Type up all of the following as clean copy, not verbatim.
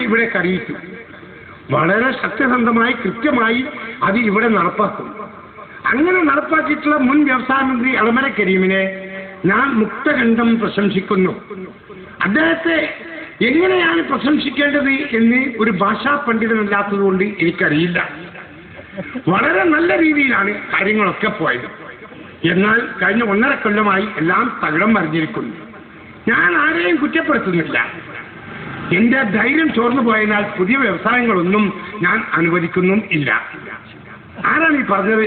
ഇവിടെ അറിയിക്കും. വളരെ സത്യസന്ധമായി കൃത്യമായി അത് ഇവിടെ നടപ്പാക്കും. അങ്ങനെ നടപ്പാക്കിയിട്ടുള്ള മുൻ വ്യവസായ മന്ത്രി എളമര കരീമിനെ ഞാൻ മുക്തകണ്ഠം പ്രശംസിക്കുന്നു. അദ്ദേഹത്തെ എങ്ങനെയാണ് പ്രശംസിക്കേണ്ടത് എന്ന് ഒരു ഭാഷാ പണ്ഡിതനല്ലാത്തതുകൊണ്ട് എനിക്കറിയില്ല. വളരെ നല്ല രീതിയിലാണ് കാര്യങ്ങളൊക്കെ പോയത്. എന്നാൽ കഴിഞ്ഞ 1.5 കൊല്ലമായി എല്ലാം തകിടം മറിഞ്ഞിരിക്കുന്നു. ഞാൻ ആരെയും കുറ്റപ്പെടുത്തുന്നില്ല. എന്റെ ധൈര്യം ചോർന്നു പോയതിനാൽ പുതിയ വ്യവസായങ്ങളൊന്നും ഞാൻ അനുവദിക്കുന്നും ഇല്ല. ആരാണ് ഈ പറഞ്ഞത്?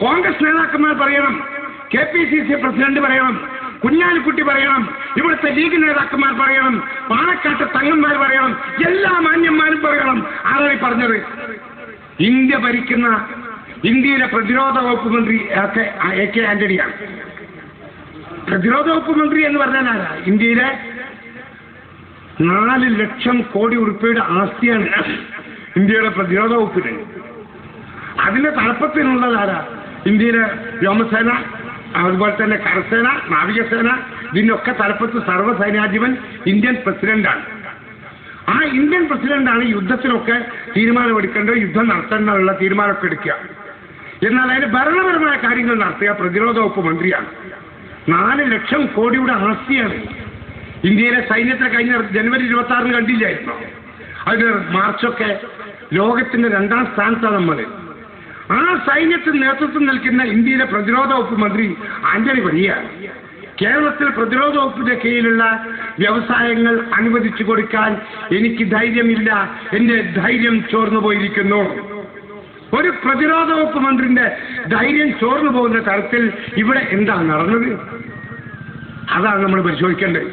കോൺഗ്രസ് നേതാക്കന്മാർ പറയണം, KPCC പ്രസിഡന്റ് പറയണം, കുഞ്ഞാലിക്കുട്ടി പറയണം, ഇവിടുത്തെ ലീഗ് നേതാക്കന്മാർ പറയണം, പാണക്കാട്ട് തങ്ങന്മാർ പറയണം, എല്ലാ മാന്യന്മാരും പറയണം. ആരാണ് ഈ പറഞ്ഞത്? ഇന്ത്യ ഭരിക്കുന്ന ഇന്ത്യയിലെ പ്രതിരോധ വകുപ്പ് മന്ത്രി AK ആന്റണിയാണ്. പ്രതിരോധ വകുപ്പ് മന്ത്രി എന്ന് പറഞ്ഞാൽ ആരാ? ഇന്ത്യയിലെ 4 ലക്ഷം കോടി രൂപയുടെ ആസ്തിയാണ് ഇന്ത്യയുടെ പ്രതിരോധ വകുപ്പിന്. അതിന്റെ തലപ്പത്തിനുള്ളതാരാ? ഇന്ത്യയിലെ വ്യോമസേന, അതുപോലെ തന്നെ കരസേന, നാവികസേന, ഇതിനൊക്കെ തലപ്പത്ത് സർവ്വസൈന്യാധിപൻ ഇന്ത്യൻ പ്രസിഡന്റാണ്. ആ ഇന്ത്യൻ പ്രസിഡന്റാണ് യുദ്ധത്തിനൊക്കെ തീരുമാനമെടുക്കേണ്ടത്, യുദ്ധം നടത്തേണ്ടതുള്ള തീരുമാനമൊക്കെ എടുക്കുക. എന്നാൽ അതിന് ഭരണപരമായ കാര്യങ്ങൾ നടത്തുക പ്രതിരോധ വകുപ്പ് മന്ത്രിയാണ്. 4 ലക്ഷം കോടിയുടെ ആസ്തിയാണ്. ഇന്ത്യയിലെ സൈന്യത്തെ കഴിഞ്ഞ ജനുവരി 26 കണ്ടില്ലായിരുന്നോ? അതിന് മാർച്ചൊക്കെ ലോകത്തിന്റെ 2ാം സ്ഥാനത്താണ് നമ്മൾ. ആ സൈന്യത്തിന് നേതൃത്വം നൽകുന്ന ഇന്ത്യയിലെ പ്രതിരോധ വകുപ്പ് മന്ത്രി ആന്റണി പറയുകയാണ്, കേരളത്തിൽ പ്രതിരോധ വകുപ്പിന്റെ കീഴിലുള്ള വ്യവസായങ്ങൾ അനുവദിച്ചു കൊടുക്കാൻ എനിക്ക് ധൈര്യമില്ല, എന്റെ ധൈര്യം ചോർന്നു പോയിരിക്കുന്നു. ഒരു പ്രതിരോധ വകുപ്പ് മന്ത്രിന്റെ ധൈര്യം ചോർന്നു പോകുന്ന തരത്തിൽ ഇവിടെ എന്താ നടന്നത്? അതാണ് നമ്മൾ പരിശോധിക്കേണ്ടത്.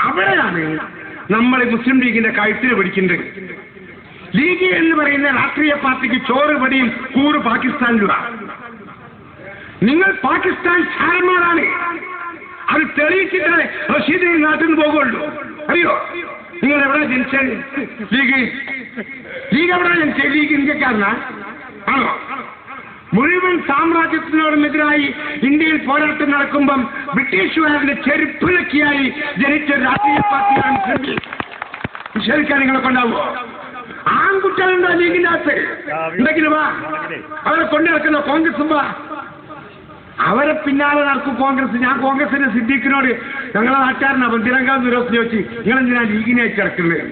അവിടെയാണ് നമ്മൾ മുസ്ലിം ലീഗിന്റെ കഴുത്തിന് പിടിക്കേണ്ടത്. ലീഗ് എന്ന് പറയുന്ന രാഷ്ട്രീയ പാർട്ടിക്ക് ചോറ് പടിയും കൂറ് പാകിസ്ഥാനിലാണ്. നിങ്ങൾ പാകിസ്ഥാൻ ചാരന്മാരാണ്. അത് തെളിയിച്ചിട്ടേ റഷീദ് നാട്ടിൽ നിന്ന് പോകുള്ളൂ. അറിയോ? നിങ്ങൾ എവിടെ ജനിച്ചത്? ലീഗ് എവിടെ ജനിച്ചത്? ലീഗ് ഇന്ത്യക്കാരനാ ആണോ? മുഴുവൻ സാമ്രാജ്യത്തിനോടുമെതിരായി ഇന്ത്യയിൽ പോരാട്ടം നടക്കുമ്പം ബ്രിട്ടീഷുകാരുടെ ചെരുപ്പിളക്കിയായി ജനിച്ച രാഷ്ട്രീയ പാർട്ടിയാണ് നിഷേധിക്കാൻ നിങ്ങളൊക്കെ ഉണ്ടാവുമോ? ആൺകുട്ടികളുണ്ടോ ലീഗിന്റെ അകത്ത്? ഉണ്ടെങ്കിലും വാ, അവരെ കൊണ്ടു നടക്കുന്ന കോൺഗ്രസും വാ, അവരെ പിന്നാലെ നടക്കും കോൺഗ്രസ്. ഞാൻ കോൺഗ്രസിന്റെ സിദ്ദീഖിനോട്, ഞങ്ങളെ നാട്ടുകാരനാ ബന്ദിരംഗാ നിരോധനം ചോദിച്ചു, നിങ്ങളെന്തിനാ ലീഗിനെ അയച്ചിറക്കുന്നത്?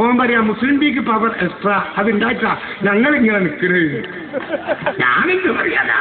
ഓൻ പറയാ മുസ്ലിം ലീഗ് പവർ എക്സ്ട്രാ, അതുണ്ടായിട്ടാ ഞങ്ങളിങ്ങനെ നിൽക്കുന്നത്. ഞാനെന്ത് പറയാനാ?